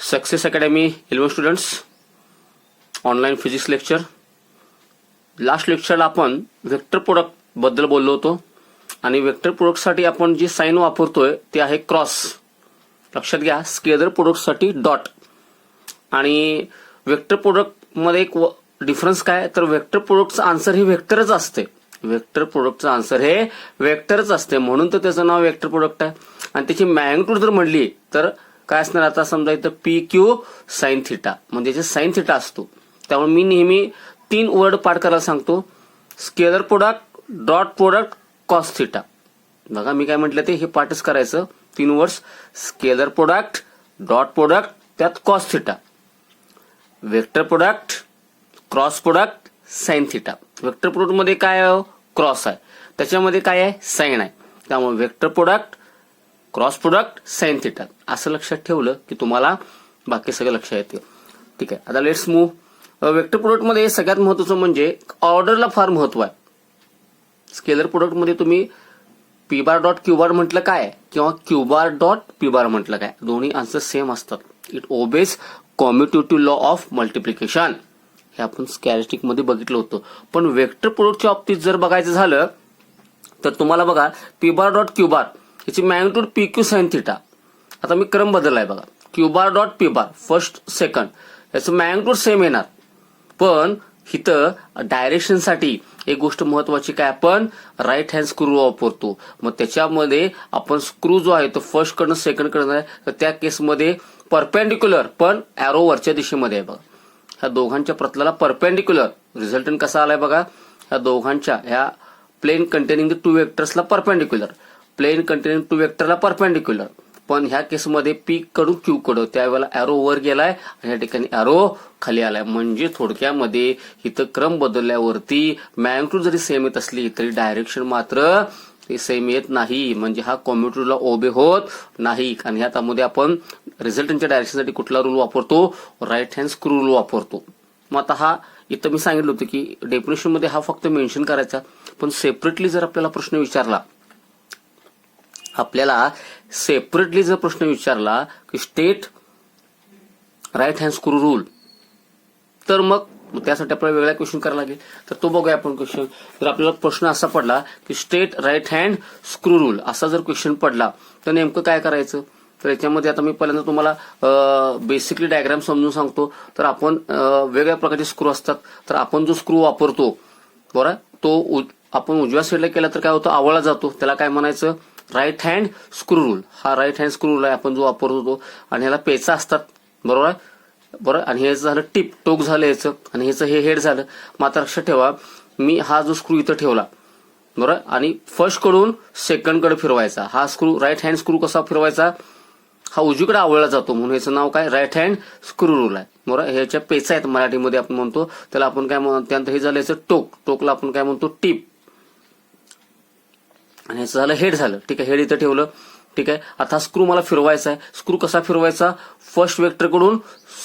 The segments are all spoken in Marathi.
Success academy 11 students online physics lecture. Last लेक्चरला आपण वेक्टर प्रोडक्ट बद्दल बोललो होतो आणि वेक्टर प्रोडक्टसाठी आपण जी साइन वापरतोय ते आहे क्रॉस. लक्षात घ्या, स्केलर प्रोडक्टसाठी डॉट. आणि वेक्टर प्रोडक्ट मध्ये एक डिफरन्स काय, तर वेक्टर प्रोडक्टचं आन्सर हे वेक्टरच असते. वेक्टर प्रोडक्टचं आन्सर हे वेक्टरच असते, म्हणून तर त्याचं नाव वेक्टर प्रोडक्ट आहे. आणि त्याची मॅग्निट्यूड जर म्हणली तर काय असणार, आता समजा इथं पी क्यू साइन थिटा म्हणजे जे साइन थिटा असतो. त्यामुळे मी नेहमी 3 वर्ड पाठ करायला सांगतो. Scalar product, dot product, cos theta. बघा मी काय म्हटलं ते हे पाठच करायचं. 3 words, scalar product, dot product, त्यात cos theta. Vector product, cross product, sine theta. Vector product मध्ये काय आहे, क्रॉस आहे, त्याच्यामध्ये काय आहे, साइन आहे. त्यामुळे vector product, cross product, sine theta असं लक्षात ठेवलं की तुम्हाला बाकी सगळं लक्षात येते. ठीक आहे, आता लेट्स मूव्ह. वेक्टर प्रोडक्ट मध्ये सगळ्यात महत्वाचं म्हणजे ऑर्डरला फार महत्व आहे. स्केलर प्रोडक्ट मध्ये तुम्ही P bar dot Q bar म्हटलं काय किंवा Q bar dot P bar म्हटलं काय, दोन्ही आन्सर सेम असतात. It obeys commutative law of multiplication. हे आपण स्कॅरेस्टिक मध्ये बघितलं होतं. पण वेक्टर प्रोडक्टच्या बाबतीत जर बघायचं झालं तर तुम्हाला बघा P bar dot Q bar याची magnitude P Q sine theta. आता मी क्रम बदललाय बघा, Q bar dot P bar first second याचं मॅग्निट्यूड सेम येणार. पण इथं डायरेक्शनसाठी एक गोष्ट महत्वाची काय, आपण राईट हँड स्क्रू वापरतो. मग त्याच्यामध्ये आपण स्क्रू जो आहे तो फर्स्ट कडनं सेकंड कडनं आहे, तर त्या केसमध्ये परपेंडिक्युलर पण अॅरो वरच्या दिशेमध्ये आहे. बघा ह्या दोघांच्या प्रतलाला परपेंडिक्युलर. रिझल्टंट कसा आलाय बघा, ह्या दोघांच्या ह्या प्लेन कंटेनिंग द 2 वेक्टर्सला परपेंडिक्युलर, प्लेन कंटेनिंग 2 वेक्टरला परपेंडिक्युलर. पण ह्या केसमध्ये पी कडून क्यू कडं त्यावेळेला अॅरो वर गेलाय आणि या ठिकाणी अॅरो खाली आलाय. म्हणजे थोडक्यामध्ये इथं क्रम बदलल्यावरती मॅग्निट्यूड जरी सेम येत असली तरी डायरेक्शन मात्र सेम येत नाही. म्हणजे हा कॉम्युटेटिव्हला ओबे होत नाही. आणि ह्यामध्ये आपण रिझल्टंटच्या डायरेक्शनसाठी कुठला रूल वापरतो, राईट हँड स्क्रू रूल वापरतो. मग आता हा इथं मी सांगितलं होतं की डेफिनेशन मध्ये हा फक्त मेन्शन करायचा. पण सेपरेटली जर आपल्याला प्रश्न विचारला, आपल्याला सेपरेटली जर प्रश्न विचारला की state right hand screw rule, तर मग त्यासाठी आपल्याला वेगळा क्वेश्चन करायला लागेल. तर तो बघूया आपण क्वेश्चन. जर आपल्याला प्रश्न असा पडला की state right hand screw rule असा जर क्वेश्चन पडला तर नेमकं काय करायचं. तर याच्यामध्ये आता मी पहिल्यांदा तुम्हाला बेसिकली डायग्राम समजून सांगतो. तर आपण वेगवेगळ्या प्रकारचे स्क्रू असतात. तर आपण जो स्क्रू वापरतो बरोबर, तो आपण उजव्या साईडला केला तर काय होतं, आवळला जातो. त्याला काय म्हणायचं, राईट हँड स्क्रू रूल. हा राईट हँड स्क्रू रूल आहे आपण जो वापरतो तो. आणि ह्याला पेचा असतात बरोबर आहे, बरोबर. आणि हे झालं टिप, टोक झालं याचं, आणि ह्याचं हे हेड झालं. मात्र लक्षात ठेवा, मी हा जो स्क्रू इथं ठेवला बरोबर, आणि फर्स्ट कडून सेकंड कडे फिरवायचा. हा स्क्रू राईट हँड स्क्रू कसा फिरवायचा, हा उजवीकडे आवळला जातो, म्हणून याचं नाव काय, राईट हँड स्क्रू रूल आहे बरोबर. ह्याच्या पेचा आहेत मराठीमध्ये आपण म्हणतो त्याला. आपण काय म्हणतो, त्यानंतर हे झालं याचं टोक, टोकला आपण काय म्हणतो, टिप. आणि ह्याचं झालं हेड झालं. ठीक आहे, हेड इथं ठेवलं. ठीक आहे, आता स्क्रू मला फिरवायचा आहे. स्क्रू कसा फिरवायचा, फर्स्ट वेक्टर कडून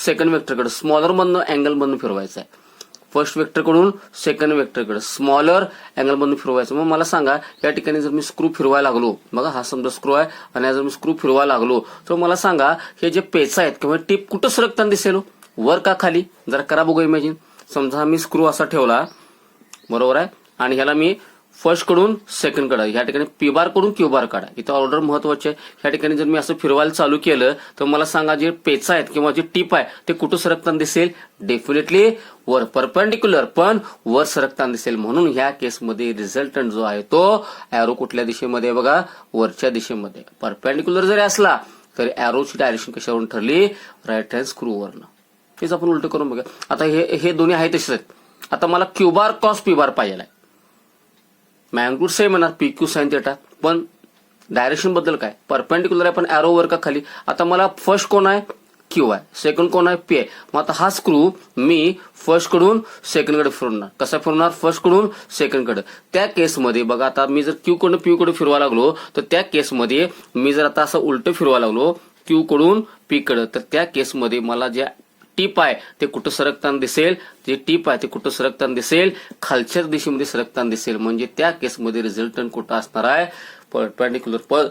सेकंड वेक्टर कडे स्मॉलर मधनं अँगल मधनं फिरवायचा आहे. फर्स्ट वेक्टर कडून सेकंड वेक्टर कडे स्मॉलर अँगल मधून फिरवायचं. मग मला सांगा, या ठिकाणी जर मी स्क्रू फिरवायला लागलो, बघा हा समजा स्क्रू आहे आणि जर मी स्क्रू फिरवायला लागलो तर मला सांगा हे जे पेचा आहेत किंवा टिप कुठं सरकताना दिसेल, वर का खाली, जरा करा बघू इमॅजिन. समजा मी स्क्रू असा ठेवला बरोबर आहे, आणि ह्याला मी फर्स्ट कडून सेकंड कडे, ह्या ठिकाणी पी बार कडून क्यू बार काढा. इथं ऑर्डर महत्वाचे आहे. ह्या ठिकाणी जर मी असं फिरवायला चालू केलं तर मला सांगा जे पेचा आहेत किंवा जे टिप आहे ते कुठं सरकताना दिसेल, डेफिनेटली वर, परपेंडिक्युलर पण वर सरकताना दिसेल. म्हणून ह्या केसमध्ये रिझल्टंट जो आहे तो अॅरो कुठल्या दिशेमध्ये, बघा वरच्या दिशेमध्ये. परपेंडिक्युलर जरी असला तरी अॅरोची डायरेक्शन कशावरून ठरली, राईट हँड स्क्रूवरनं. हेच आपण उलट करून बघा. आता हे दोन्ही आहे तसेच आहेत. आता मला क्यू बार क्रॉस पी बार पाहिजे आहे. मॅग्निट्यूड सेम येणार पी क्यू साइन थिटा, पण डायरेक्शन बद्दल काय, परपेंडिक्युलर आहे पण अॅरो वर का खाली. आता मला फर्स्ट कोण आहे, क्यू आहे, सेकंड कोण आहे, पी आहे. मग आता हा स्क्रू मी फर्स्ट कडून सेकंड कडे फिरवणार. कसा फिरवणार, फर्स्ट कडून सेकंड कडे. त्या केसमध्ये बघा, आता मी जर क्यू कडून पी कडे फिरवायला लागलो तर त्या केसमध्ये मी जर आता असं उलट फिरवायला लागलो क्यू कडून पी कडे, तर त्या केसमध्ये मला जे टिप आहे ते कुठं सरकताना दिसेल, जे टिप आहे ते कुठं सरकताना दिसेल, खालच्या दिशेमध्ये सरकताना दिसेल. म्हणजे त्या केसमध्ये रिझल्टंट कुठं असणार आहे, परपेंडिक्युलर पण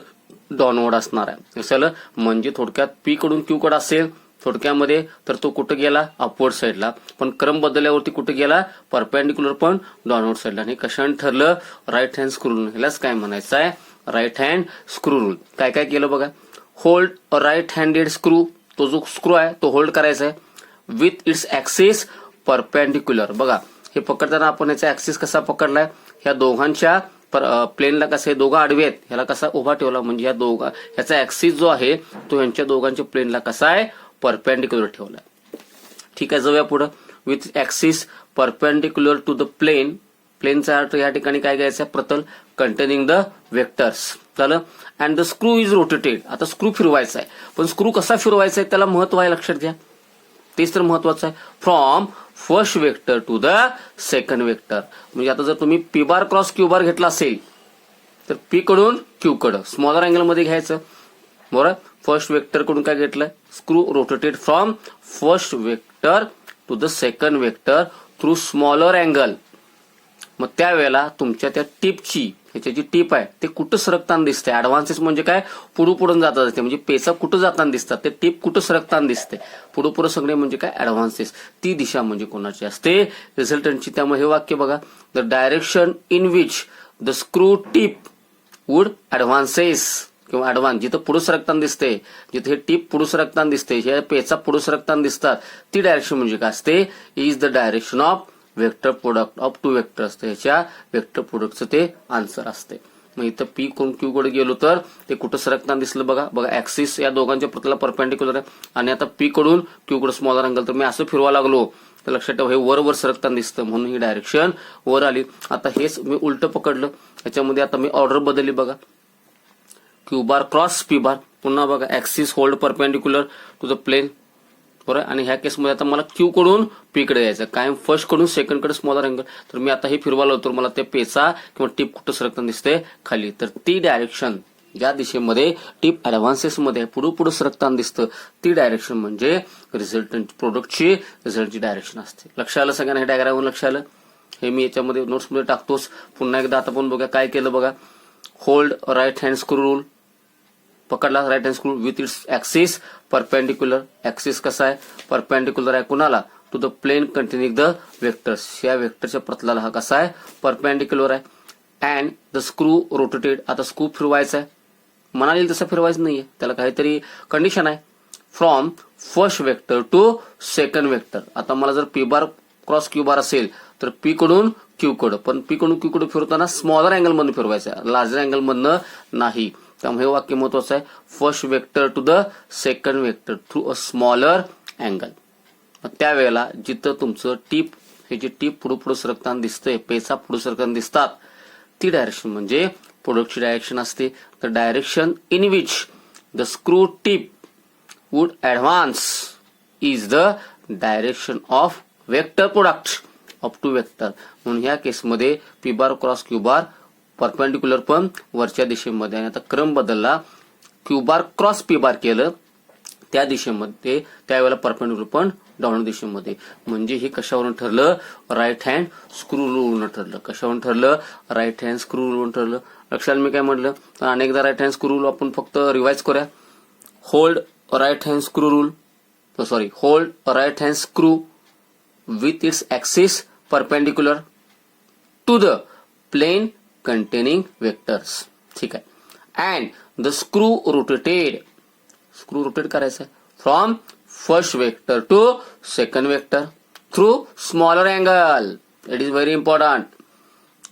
डाऊनवर्ड असणार आहे. कशाला, म्हणजे थोडक्यात पी कडून क्यू कडे असेल थोडक्यामध्ये तर तो कुठं गेला अपवर्ड साईडला, पण क्रम बदलल्यावरती कुठे गेला परपेंडिक्युलर पण डाऊनवर्ड साईडला. आणि कशाने ठरलं राईट हँड स्क्रू रूल. ह्यालाच काय म्हणायचं आहे राईट हँड स्क्रू रूल. काय काय केलं बघा. Hold a right handed screw, तो जो स्क्रू आहे तो होल्ड करायचा आहे विथ इट्स ऍक्सिस परपेंडिक्युलर. बघा हे पकडताना आपण याचा ऍक्सिस कसा पकडलाय, ह्या दोघांच्या प्लेनला कसं आहे दोघं आडवे आहेत, ह्याला कसा उभा ठेवला म्हणजे ह्याचा ऍक्सिस जो आहे तो यांच्या दोघांच्या प्लेनला कसा आहे परपेंडिक्युलर ठेवला. ठीक आहे, जाऊया पुढे. With axis perpendicular to the plane. प्लेनचा अर्थ या ठिकाणी काय घ्यायचा प्रतल कंटेनिंग द वेक्टर्स. झालं. And the screw is rotated. आता स्क्रू फिरवायचा आहे, पण स्क्रू कसा फिरवायचा आहे त्याला महत्व आहे, लक्षात घ्या. तेच तर महत्वाचं आहे. From first vector to the second vector. म्हणजे आता जर तुम्ही P bar cross Q bar घेतला असेल तर पी कडून क्यू कडं स्मॉलर अँगल मध्ये घ्यायचं. बरोबर. फर्स्ट वेक्टर कडून काय घेतलंय screw rotated from first vector to the second vector through smaller angle. मग त्यावेळेला तुमच्या त्या टिपची, ह्याची जी टिप आहे ते कुठं सरकताना दिसते. ऍडव्हान्सेस म्हणजे काय पुढे जातात असते, म्हणजे पेचा कुठं जाताना दिसतात, ते टिप कुठं सरकताना दिसते. पुढे सरकणे म्हणजे काय ऍडव्हान्सेस. ती दिशा म्हणजे कोणाची असते रिझल्टंटची. त्यामुळे हे वाक्य बघा. The direction in which the screw tip would advances किंवा ऍडव्हान्स, जिथं पुढे सरकताना दिसते, जिथे हे टिप पुढे सरकताना दिसते, हे पेचा पुढे सरकताना दिसतात, ती डायरेक्शन म्हणजे काय असते is the direction of vector product of two vector असते. ह्याच्या वेक्टर प्रोडक्टचं ते आन्सर असते. मग इथं पी कोण क्यू कडे गेलो तर ते कुठं सरकताना दिसलं बघा. बघा ऍक्सिस या दोघांच्या प्रतलाला परपेंडिक्युलर आहे आणि आता पी कडून क्यू कडे स्मॉलर अँगल. तर मी असं फिरवा लागलो तर लक्षात ठेवा हे वर सरकताना दिसतं म्हणून ही डायरेक्शन वर आली. आता हेच मी उलट पकडलं, ह्याच्यामध्ये आता मी ऑर्डर बदलली बघा. Q bar cross P bar, पुन्हा बघा axis hold perpendicular to the plane. बरोबर. आणि ह्या केसमध्ये आता मला क्यू कडून पी कडे यायचं, कायम फर्स्ट कडून सेकंड कडे स्मॉलर अँगल. तर मी आता हे फिरवालो तर मला ते पेचा किंवा टिप कुठं सरकताना दिसते खाली. तर ती डायरेक्शन ज्या दिशेमध्ये टिप ऍडव्हान्सेस मध्ये पुढे सरकताना दिसतं ती डायरेक्शन म्हणजे रिझल्टंट प्रोडक्टची रिझल्टची डायरेक्शन असते. लक्ष आलं सगळ्यांना, हे डायग्राम लक्ष आलं. हे मी याच्यामध्ये नोट्समध्ये टाकतोच. पुन्हा एकदा आता आपण बघा काय केलं बघा. Hold right hand screw rule पकडला, right hand screw with its axis perpendicular. Axis कसा आहे परपेंडिक्युलर आहे कुणाला to the plane containing the vectors. या वेक्टरच्या प्रतलाला हा कसा आहे परपेंडिक्युलर आहे. And the screw rotated. आता स्क्रू फिरवायचा आहे, म्हणाले तसं फिरवायचं नाहीये, त्याला काहीतरी कंडिशन आहे. From first vector to second vector. आता मला जर P bar cross Q bar असेल तर पी कडून क्यू कडं, पण पी कडून क्यू कडं फिरताना स्मॉलर अँगल मधून फिरवायचं आहे, लार्जर अँगल मधनं नाही. त्यामुळे हे वाक्य महत्वाचं आहे. First vector to the second vector through a smaller angle. त्यावेळेला जिथं तुमचं टिप, हे जे टिप पुढे सरकताना दिसतंय, पेचा पुढे सरकताना दिसतात, ती डायरेक्शन म्हणजे प्रोडक्टची डायरेक्शन असते. The direction in which the screw tip would advance is the direction of vector product of two vector. म्हणून ह्या केसमध्ये P bar cross Q bar perpendicular पण वरच्या दिशेमध्ये, आणि आता क्रम बदलला, Q bar cross P bar केलं त्या दिशेमध्ये, त्यावेळेला परपेंडिक्युलर पण डाऊन दिशेमध्ये. म्हणजे हे कशावरून ठरलं राईट हँड स्क्रू रूलवरून ठरलं. कशावरून ठरलं राईट हँड स्क्रू रूलवरून ठरलं. लक्षात मी काय म्हटलं तर अनेकदा राईट हँड स्क्रू रूल आपण फक्त रिवाइज करूया. Hold right hand screw rule, hold right hand screw with its axis perpendicular to the plane containing vectors. ठीक आहे. And the screw rotated. Screw rotate करायचं from first vector to second vector through smaller angle. It is very important.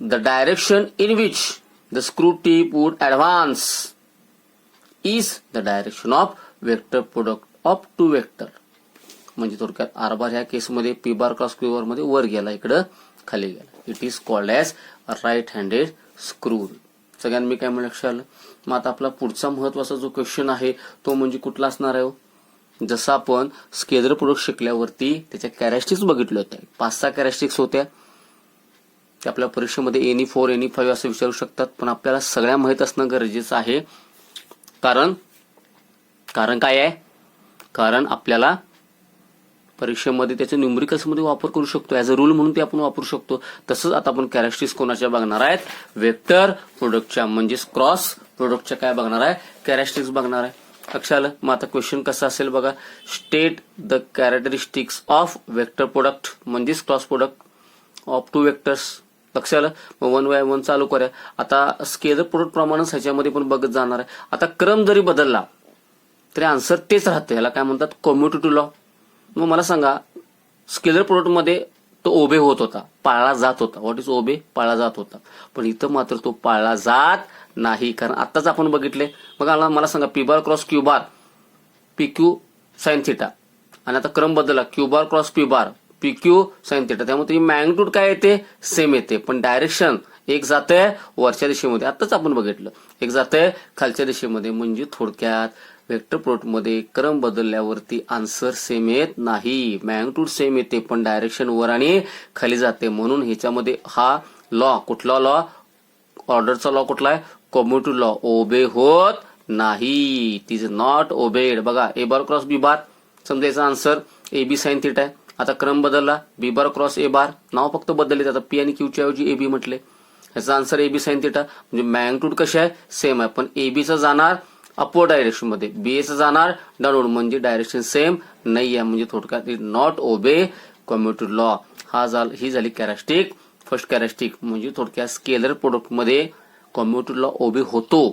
The direction in which the screw tip would advance is the direction of vector product of two vector. म्हणजे थोडक्यात आर बार ह्या केसमध्ये P bar cross Q bar मध्ये वर गेला, इकडं खाली गेला. It is called as right handed screw rule. सगळ्यांना मी काय म्हणलं लक्षात आलं. मग आता आपला पुढचा महत्वाचा जो क्वेश्चन आहे तो म्हणजे कुठला असणार आहे. जसं आपण स्केलर प्रोडक्ट शिकल्यावरती त्याच्या कॅरेक्टरिस्टिक्स बघितल्या होत्या, 5-6 कॅरेक्टरिस्टिक्स होत्या. ते आपल्या परीक्षेमध्ये एनी 4 एनी 5 असं विचारू शकतात, पण आपल्याला सगळ्या माहित असणं गरजेचं आहे. कारण काय आहे, कारण आपल्याला परीक्षेमध्ये त्याचे न्यूमरिकल्स मध्ये वापर करू शकतो, ऍज अ रूल म्हणून ते आपण वापरू शकतो. तसंच आता आपण कॅरेक्टरिस्टिक्स कोणाच्या बघणार आहेत, वेक्टर प्रोडक्टच्या, म्हणजेच क्रॉस प्रोडक्टच्या काय बघणार आहे, कॅरेक्टरिस्टिक्स बघणार आहे. लक्षात आलं. मग आता क्वेश्चन कसा असेल बघा, state the characteristics of vector product म्हणजेच cross product of two vectors. लक्षात आलं. मग 1 बाय 1 चालू करूया. आता स्केलर प्रोडक्ट प्रमाणच ह्याच्यामध्ये पण बघत जाणार आहे. आता क्रम जरी बदलला तरी आन्सर तेच राहतं. ह्याला काय म्हणतात, कम्युटेटिव्ह लॉ. मग मला सांगा, स्केलर प्रोडक्ट मध्ये तो ओबे होत होता, पाळला जात होता. व्हॉट इज ओबे? पाळला जात होता. पण इथं मात्र तो पाळला जात नाही, कारण आताच आपण बघितले. मग मला सांगा, पी बार क्रॉस क्यू बार पी क्यू साइन थिटा, आणि आता क्रम बदलला, क्यू बार क्रॉस पी बार पी क्यू साइन थिटा. त्यामुळे मॅग्निट्यूड काय येते, सेम येते, पण डायरेक्शन एक जाते वरच्या दिशेमध्ये. आताच आपण बघितलं, एक जाते खालच्या दिशेमध्ये. म्हणजे थोडक्यात वेक्टर प्रोडक्ट मध्ये क्रम बदलल्यावरती आन्सर सेम येत नाही. मॅग्निट्यूड सेम येते, पण डायरेक्शन वर आणि खाली जाते. म्हणून ह्याच्यामध्ये हा लॉ, कुठला लॉ, ऑर्डरचा लॉ कुठला आहे, कम्युटेटिव्ह लॉ, ओबे होत नाही. It is not obeyed. बघा, A bar cross B bar, समजायचा answer A B sine theta आहे. आता क्रम बदलला, बी बार क्रॉस ए बार, नाव फक्त बदलले, आता पी आणि क्यूच्या ऐवजी ए बी म्हटले. ह्याचा answer A B sine theta. म्हणजे मॅग्निट्यूड कशी आहे, सेम आहे, पण ए बीचा जाणार अपवर्ड डायरेक्शन मध्ये, बीएचं जाणार डाऊनवर्ड, म्हणजे डायरेक्शन सेम नाही आहे. म्हणजे थोडक्यात it not obey commutative law. ही झाली कॅरेक्टरिस्टिक, फर्स्ट कॅरेक्टरिस्टिक. म्हणजे थोडक्यात स्केलर प्रोडक्ट मध्ये कम्युटेटिव्ह लॉ ओबे होतो.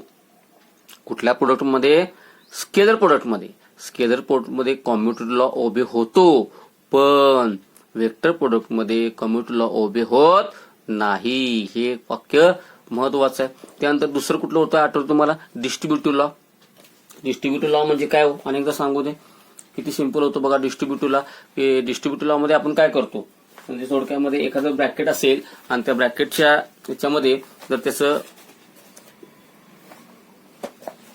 कुठल्या प्रोडक्ट मध्ये, स्केलर प्रोडक्ट मध्ये. स्केलर प्रोडक्ट मध्ये कम्युटेटिव्ह लॉ ओबे होतो, पण वेक्टर प्रोडक्ट मध्ये कम्युटेटिव्ह लॉ ओबे होत नाही. हे वाक्य महत्वाचं आहे. त्यानंतर दुसरं कुठलं होतं आठवतं तुम्हाला, डिस्ट्रीब्युटिव्ह लॉ. डिस्ट्रीब्युटिव्ह लॉ म्हणजे काय हो, अनेकदा सांगू दे. किती सिंपल होतं बघा डिस्ट्रीब्युटिव्ह लॉ. डिस्ट्रीब्युटिव्ह लॉ मध्ये आपण काय करतो, म्हणजे थोडक्यामध्ये एखादं ब्रॅकेट असेल आणि त्या ब्रॅकेटच्या त्याच्यामध्ये जर त्याचं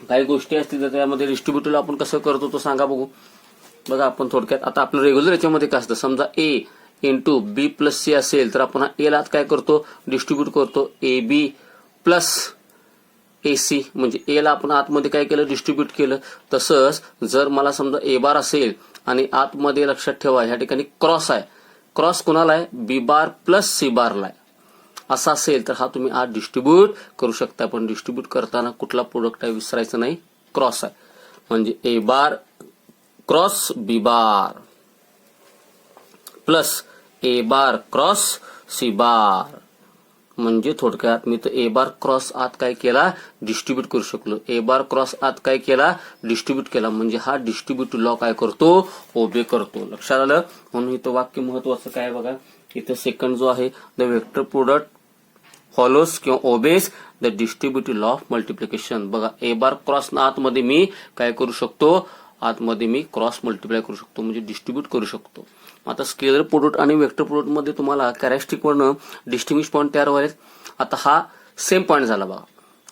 काही गोष्टी असतील तर त्यामध्ये डिस्ट्रीब्युटिव्ह लॉ आपण कसं करतो तो सांगा बघू. बघा, आपण थोडक्यात आता आपलं रेग्युलर याच्यामध्ये काय असतं, समजा ए इंटू बी प्लस सी असेल तर आपण ए ला काय करतो, डिस्ट्रीब्यूट करतो, ए बी प्लस एसी. म्हणजे ए ला आपण आतमध्ये काय केलं, डिस्ट्रीब्यूट केलं. तसंच जर मला समजा ए बार असेल आणि आतमध्ये लक्षात ठेवा ह्या ठिकाणी क्रॉस आहे, क्रॉस कुणाला आहे, बी बार प्लस सी बारला आहे, असा असेल तर हा तुम्ही आत डिस्ट्रीब्यूट करू शकता. पण डिस्ट्रीब्यूट करताना कुठला प्रोडक्ट आहे विसरायचं नाही, क्रॉस आहे. म्हणजे ए बार क्रॉस बी बार प्लस ए बार क्रॉस सी बार. म्हणजे थोडक्यात मी तर ए बार क्रॉस आत काय केला, डिस्ट्रीब्यूट करू शकलो. ए बार क्रॉस आत काय केला, डिस्ट्रीब्यूट केला. म्हणजे हा डिस्ट्रीब्यूटिव्ह लॉ काय करतो, ओबे करतो. लक्षात आलं. म्हणून इथं वाक्य महत्वाचं काय बघा, इथं सेकंड जो आहे, द वेक्टर प्रोडक्ट फॉलोज किंवा obeys the distributive law of multiplication. बघा, ए बार क्रॉस आतमध्ये मी काय करू शकतो, आतमध्ये मी क्रॉस मल्टिप्लाय करू शकतो, म्हणजे डिस्ट्रीब्यूट करू शकतो. आता स्केलर प्रोडक्ट आणि वेक्टर प्रोडक्ट मध्ये तुम्हाला कॅरेक्टरिस्टिक वरनं डिस्टिंग्विश पॉईंट तयार व्हायला. आता हा सेम पॉईंट झाला बघा,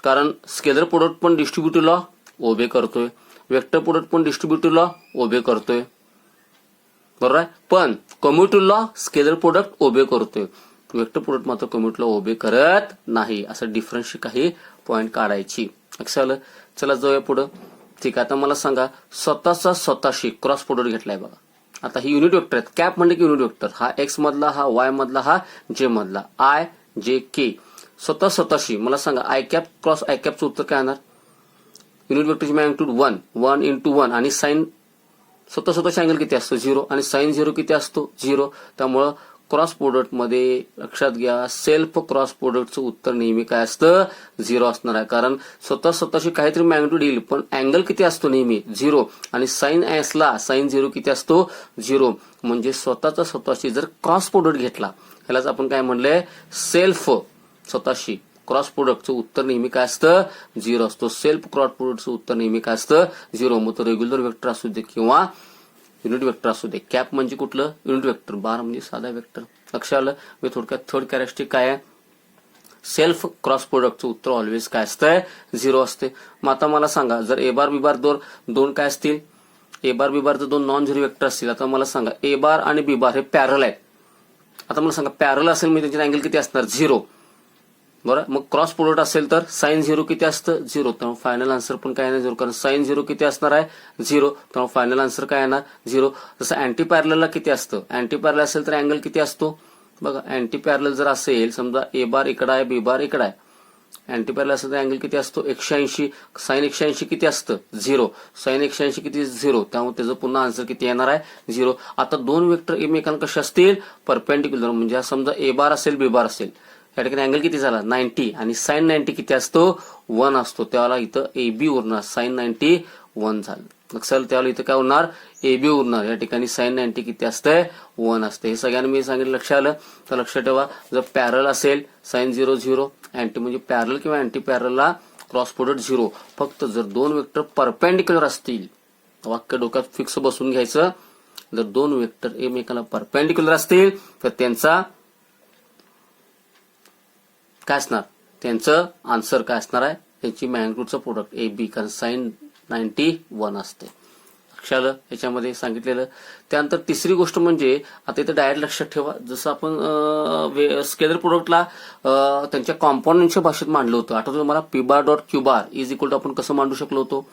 कारण स्केलर प्रोडक्ट पण डिस्ट्रीब्युटिव्ह लॉ ओबे करतोय, वेक्टर प्रोडक्ट पण डिस्ट्रीब्युटिव्ह लॉ ओबे करतोय, बरोबर आहे. पण कम्युटेटिव्ह लॉ स्केलर प्रोडक्ट ओबे करतोय, वेक्टर प्रोडक्ट मात्र कम्युटेटिव्ह लॉ ओबे करत नाही. असं डिफरन्सची काही पॉईंट काढायची. लक्षात आलं. चला जाऊया पुढं. ठीक आहे, आता मला सांगा, स्वतःशी क्रॉस प्रोडक्ट घेतलाय बघा. आता ही युनिट वेक्टर आहेत. कॅप म्हणजे की युनिट वेक्टर, हा एक्स मधला, हा वाय मधला, हा जे मधला, आय जे के. स्वतःशी मला सांगा, आय कॅप क्रॉस आय कॅपचं उत्तर काय येणार, युनिट वेक्टरची मॅग्निट्यूड 1 इंटू 1 आणि साइन स्वतःशी अँगल किती असतो, 0, आणि साइन 0 किती असतो, 0. त्यामुळं क्रॉस प्रोडक्ट मध्ये लक्षात घ्या, सेल्फ क्रॉस प्रोडक्टचं उत्तर नेहमी काय असतं, 0 असणार आहे. कारण स्वतःशी काहीतरी मॅग्निट्यूड येईल, पण अँगल किती असतो नेहमी 0, आणि साइन एसला साइन 0 किती असतो, 0. म्हणजे स्वतःशी जर क्रॉस प्रोडक्ट घेतला, ह्यालाच आपण काय म्हणलंय, सेल्फ स्वतःशी क्रॉस प्रोडक्टचं उत्तर नेहमी काय असतं, 0 असतो. सेल्फ क्रॉस प्रोडक्टचं उत्तर नेहमी काय असतं, 0. मग तो रेग्युलर वेक्टर असू दे किंवा युनिट वेक्टर असू दे. कॅप म्हणजे कुठलं, युनिट वेक्टर. बार म्हणजे साधा वेक्टर. लक्षात आलं. मी थोडक्यात थर्ड कॅरेक्टरिस्टिक काय आहे, सेल्फ क्रॉस प्रोडक्टचं उत्तर ऑलवेज काय असतंय, 0 असते. मग आता मला सांगा, जर ए बार बी बार दोन काय असतील, ए बार बी बार जर 2 नॉन झिरो वेक्टर असतील. आता मला सांगा, ए बार आणि बी बार हे पॅरल आहेत. आता मला सांगा, पॅरल असेल म्हणजे त्यांचे अँगल किती असणार, 0. बरं, मग क्रॉस प्रोडक्ट असेल तर साइन 0 किती असतं, 0. त्यामुळे फायनल आन्सर पण काय येणार, 0. कारण साइन 0 किती असणार आहे, 0. त्यामुळे फायनल आन्सर काय येणार, 0. जसं अँटी पॅरलला किती असतं, अँटी पॅरल असेल तर अँगल किती असतो, बघा अँटी पॅरल जर असेल, समजा ए बार इकडे आहे, बी बार इकडे आहे, अँटी पॅरल असेल तर अँगल किती असतो 180. साइन 180 किती असतं 0. साइन 180 किती 0. त्यामुळे त्याचं पुन्हा आन्सर किती येणार आहे 0. आता दोन वेक्टर एकमेकांना कसे असतील परपेंडिक्युलर, म्हणजे समजा ए बार असेल बी बार असेल, या ठिकाणी अँगल किती झाला 90 आणि साइन 90 किती असतो 1 असतो. त्यावेळेला इथं ए बी उरणार साइन 90 1 झालं. लक्षात त्यावेळेला इथं काय उरणार ए बी उरणार. या ठिकाणी साइन 90 किती असतंय 1 असते. हे सगळ्यांना मी सांगितलं लक्षात आलं. तर लक्षात ठेवा जर पॅरल असेल साइन 0 0, अँटी म्हणजे पॅरल किंवा अँटी पॅरलला क्रॉस प्रोडक्ट 0. फक्त जर दोन वेक्टर परपेंडिक्युलर असतील, वाक्य डोक्यात फिक्स बसून घ्यायचं, जर दोन वेक्टर एकमेकांना परपेंडिक्युलर असतील तर त्यांचा काय असणार, त्यांचं आन्सर काय असणार आहे, त्यांची मॅग्निट्यूडचं प्रोडक्ट ए बी, कारण साइन 91 असते. लक्षात आलं याच्यामध्ये सांगितलेलं. त्यानंतर तिसरी गोष्ट म्हणजे आता इथं डायरेक्ट लक्षात ठेवा, जसं आपण स्केलर प्रोडक्टला त्यांच्या कॉम्पोनंटच्या भाषेत मांडलं होतं. आठवतं तुम्हाला P bar dot Q bar is equal to आपण कसं मांडू शकलो होतो,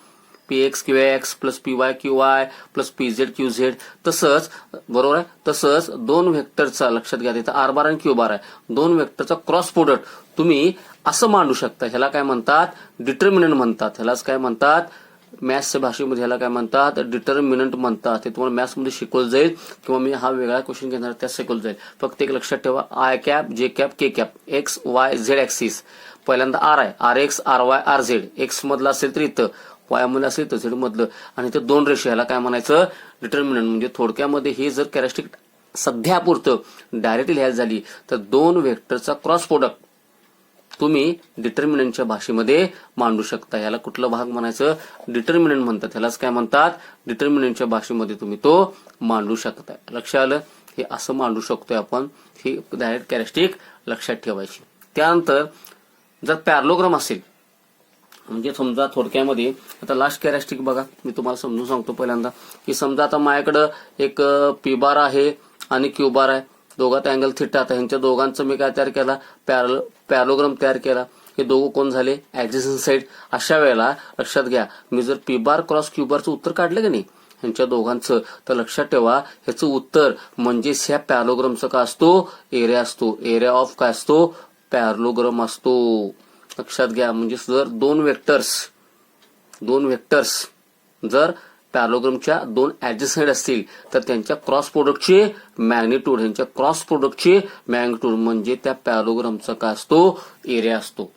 P X Q X plus P Y Q Y plus P Z Q Z. तसंच बरोबर आहे. तसंच दोन व्हेक्टरचा लक्षात घ्या, तिथं आर बार आणि क्यू बार आहे, दोन व्हेक्टरचा क्रॉस प्रोडक्ट तुम्ही असं मांडू शकता. ह्याला काय म्हणतात डिटर्मिनंट म्हणतात. ह्यालाच काय म्हणतात मॅथ्सच्या भाषेमध्ये ह्याला काय म्हणतात डिटर्मिनंट म्हणतात. ते तुम्हाला मॅथ्समध्ये शिकवलं जाईल किंवा मी हा वेगळा क्वेश्चन घेणार त्यात शिकवलं जाईल. फक्त एक लक्षात ठेवा I cap J cap K cap X Y Z axis. पहिल्यांदा आर आहे R X R Y R Z. X मधला असेल तर इथं, वाय मध्ये असेल तर झेड मधलं, आणि इथं दोन रेषे ह्याला काय म्हणायचं डिटर्मिनंट. म्हणजे थोडक्यामध्ये हे जर कॅरेक्टरिस्टिक सध्या पुरतं डायरेक्टली लिहायला झाली तर दोन व्हेक्टरचा क्रॉस प्रोडक्ट तुम्ही डिटर्मिनंटच्या भाषेमध्ये मांडू शकता. याला कुठला भाग म्हणायचं डिटर्मिनंट म्हणतात. ह्यालाच काय म्हणतात डिटर्मिनंटच्या भाषेमध्ये तुम्ही तो मांडू शकता. लक्षात आलं, हे असं मांडू शकतोय आपण. ही डायरेक्ट कॅरेक्टरिस्टिक लक्षात ठेवायची. त्यानंतर जर पॅरलोग्राम असेल, म्हणजे समजा थोडक्यामध्ये आता लास्ट कॅरेक्टरिस्टिक बघा, मी तुम्हाला समजून सांगतो पहिल्यांदा की समजा आता माझ्याकडं एक पी बार आहे आणि क्यू बार आहे, दोघात अँगल थिटा. आता ह्यांच्या दोघांचं मी काय तयार केला पॅरलोग्राम तयार केला. हे दोघं कोण झाले ऍडजस्टंट साइड. अशा वेळेला लक्षात घ्या मी जर पी बार क्रॉस क्यू बारचं उत्तर काढलं की नाही ह्यांच्या दोघांचं, तर लक्षात ठेवा ह्याचं उत्तर म्हणजे ह्या पॅरलोग्रामचा काय असतो एरिया असतो. एरिया ऑफ काय असतो पॅरलोग्राम असतो. लक्षात घ्या म्हणजे जर दोन वेक्टर्स जर पॅरलोग्रामच्या दोन ऍडजस्टंट असतील तर त्यांच्या क्रॉस प्रोडक्टचे मॅग्निट्यूड, ह्यांच्या क्रॉस प्रोडक्टचे मॅग्निट्यूड म्हणजे त्या पॅरलोग्रामचा काय असतो एरिया असतो.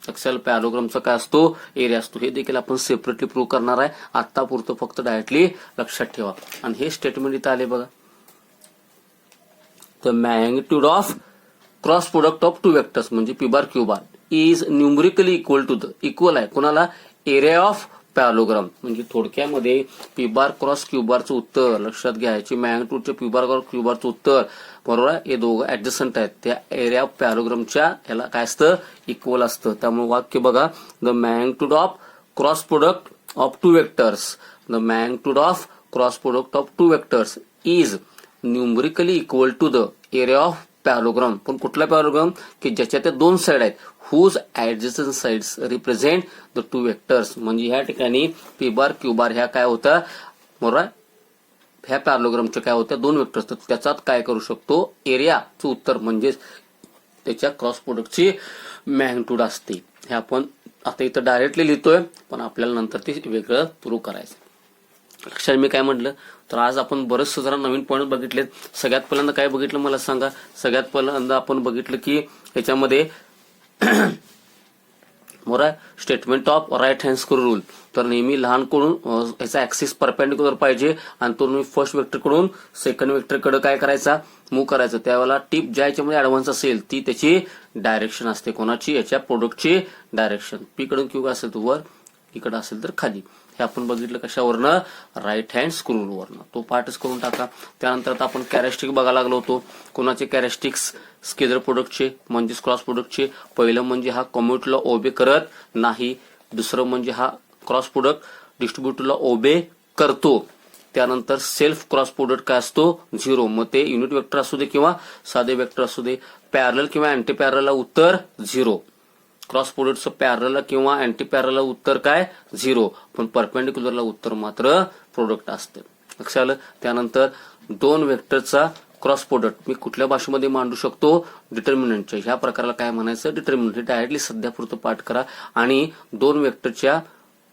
लक्षात पॅरलोग्रामचा काय असतो एरिया असतो. हे देखील आपण सेपरेटली प्रूव्ह करणार आहे. आता पुरतं फक्त डायरेक्टली लक्षात ठेवा. आणि हे स्टेटमेंट इथं आले बघा, the magnitude of cross product of two vectors म्हणजे P bar Q bar is numerically equal आहे कोणाला एरिया ऑफ पॅरलोग्राम. म्हणजे थोडक्यामध्ये पी बार क्रॉस क्यू बारचं उत्तर लक्षात घ्यायची मॅग्निट्यूडच्या पी बार क्रॉस क्यू बारचं उत्तर बरोबर आहे. हे दोघं ऍडजस्टंट आहेत, त्या एरिया ऑफ पॅरलोग्रामच्या ह्याला काय असतं इक्वल असतं. त्यामुळे वाक्य बघा the magnitude of cross product of two vectors, the magnitude of cross product of two vectors is numerically equal to the area of parallelogram. पण कुठला पॅरलोग्राम की ज्याच्या त्या दोन साइड आहेत, whose adjacent sides represent the two vectors. म्हणजे ह्या ठिकाणी पी बार क्यू बार ह्या काय होतं बरोबर, ह्या पॅरलोग्रामच्या काय होत्या दोन वेक्टर्स, तर त्याच्यात काय करू शकतो एरियाचं उत्तर म्हणजे त्याच्या क्रॉस प्रोडक्टची मॅग्निट्यूड असते. हे आपण आता इथं डायरेक्टली लिहितोय, पण आपल्याला नंतर ते वेगळं प्रूव्ह करायचं. लक्षात मी काय म्हटलं तर आज आपण बरेचसे जरा नवीन पॉईंट बघितलेत. सगळ्यात पहिल्यांदा काय बघितलं मला सांगा. सगळ्यात पहिल्यांदा आपण बघितलं की याच्यामध्ये बरोबर statement of right hand screw rule. तर नेहमी लहानकडून याचा ऍक्सिस परपेंडिक्युलर पाहिजे आणि तो तुम्ही फर्स्ट वेक्टरकडून सेकंड वेक्टरकडे काय करायचा मूव्ह करायचं. त्यावेळेला टिप ज्या याच्यामध्ये ऍडव्हान्स असेल ती त्याची डायरेक्शन असते. कोणाची याच्या प्रोडक्टची डायरेक्शन. पी कडून क्यू असेल तर वर, इकडे असेल तर खाली. हे आपण बघितलं कशावरनं राईट हँड स्क्रू रूलवरनं. तो पार्टच करून टाका. त्यानंतर आता आपण कॅरेक्टरिस्टिक बघायला लागलो होतो. कोणाचे कॅरेक्टरिस्टिक्स स्केलर प्रोडक्टचे म्हणजेच क्रॉस प्रोडक्टचे. पहिलं म्हणजे हा कम्युटेटरला ओबे करत नाही. दुसरं म्हणजे हा क्रॉस प्रोडक्ट डिस्ट्रीब्युटरला ओबे करतो. त्यानंतर सेल्फ क्रॉस प्रोडक्ट काय असतो 0. मग ते युनिट वेक्टर असू दे किंवा साधे वेक्टर असू दे. पॅरल किंवा अँटी पॅरलला उत्तर 0. क्रॉस प्रोडक्टचं पॅरलला किंवा अँटी पॅरलला उत्तर काय 0, पण परपेंडिक्युलरला उत्तर मात्र प्रोडक्ट असतं. लक्षात आलं. त्यानंतर दोन वेक्टरचा क्रॉस प्रोडक्ट मी कुठल्या भाषेमध्ये मांडू शकतो, डिटर्मिनंटच्या. ह्या प्रकाराला काय म्हणायचं, डिटर्मिनंट. हे डायरेक्टली सध्यापुरतं पाठ करा. आणि दोन वेक्टरच्या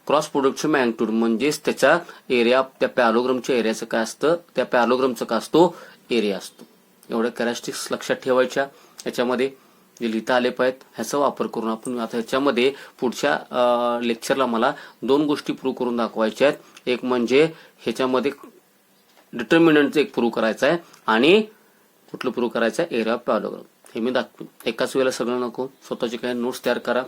क्रॉस प्रोडक्टचे मॅग्निट्यूड म्हणजेच त्याचा एरिया, त्या पॅरोग्रामच्या एरियाचं काय असतं, त्या पॅरोग्रामचं काय असतो, एरिया असतो. एवढ्या कॅरेक्टरिस्टिक्स लक्षात ठेवायच्या. याच्यामध्ये जे लिहिता आले पाहिजेत ह्याचा वापर करून आपण आता ह्याच्यामध्ये पुढच्या लेक्चरला मला दोन गोष्टी प्रूव्ह करून दाखवायच्या आहेत. एक म्हणजे ह्याच्यामध्ये डिटर्मिनंटचं एक प्रूव्ह करायचं आहे आणि कुठलं प्रूव्ह करायचं आहे, एरिया ऑफ पॅरोग्राम. हे मी दाखवेन. एकाच वेळेला सगळं नको, स्वतःचे काही नोट्स तयार करा.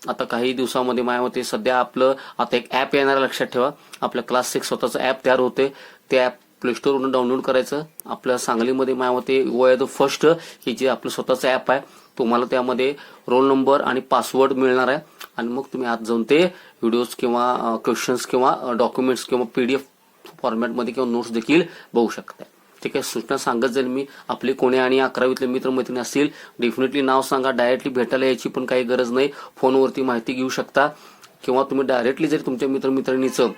आता काही दिवसामध्ये माझ्या मते सध्या आपलं आता एक ऍप येणार, लक्षात ठेवा. आपल्या क्लास 6 स्वतःचं ऍप तयार होते. ते ऍप प्ले स्टोरवरून डाउनलोड करायचं. आपल्या सांगलीमध्ये माझ्या मते वय द फर्स्ट हे जे आपलं स्वतःचं ऍप आहे, तुम्हाला त्यामध्ये रोल नंबर आणि पासवर्ड मिळणार आहे. आणि मग तुम्ही आत जाऊन ते व्हिडिओज किंवा क्वेश्चन्स किंवा डॉक्युमेंट्स किंवा PDF फॉर्मॅटमध्ये किंवा नोट्स देखील बघू शकता. ठीक आहे. सूचना सांगत जाईल मी. आपले कोणी आणि 11वीतले मित्रमैत्रिणी असतील, डेफिनेटली नाव सांगा. डायरेक्टली भेटायला यायची पण काही गरज नाही. फोनवरती माहिती घेऊ शकता किंवा तुम्ही डायरेक्टली जरी तुमच्या मित्रमैत्रिणीचं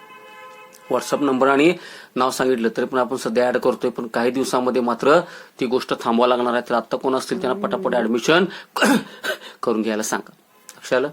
व्हॉट्सअप नंबर आणि नाव सांगितलं तरी पण आपण सध्या ऍड करतोय. पण काही दिवसामध्ये मात्र ती गोष्ट थांबवा लागणार आहे. तर आता कोण असतील त्यांना पटापट ऍडमिशन करून घ्यायला सांगा. लक्षात आलं.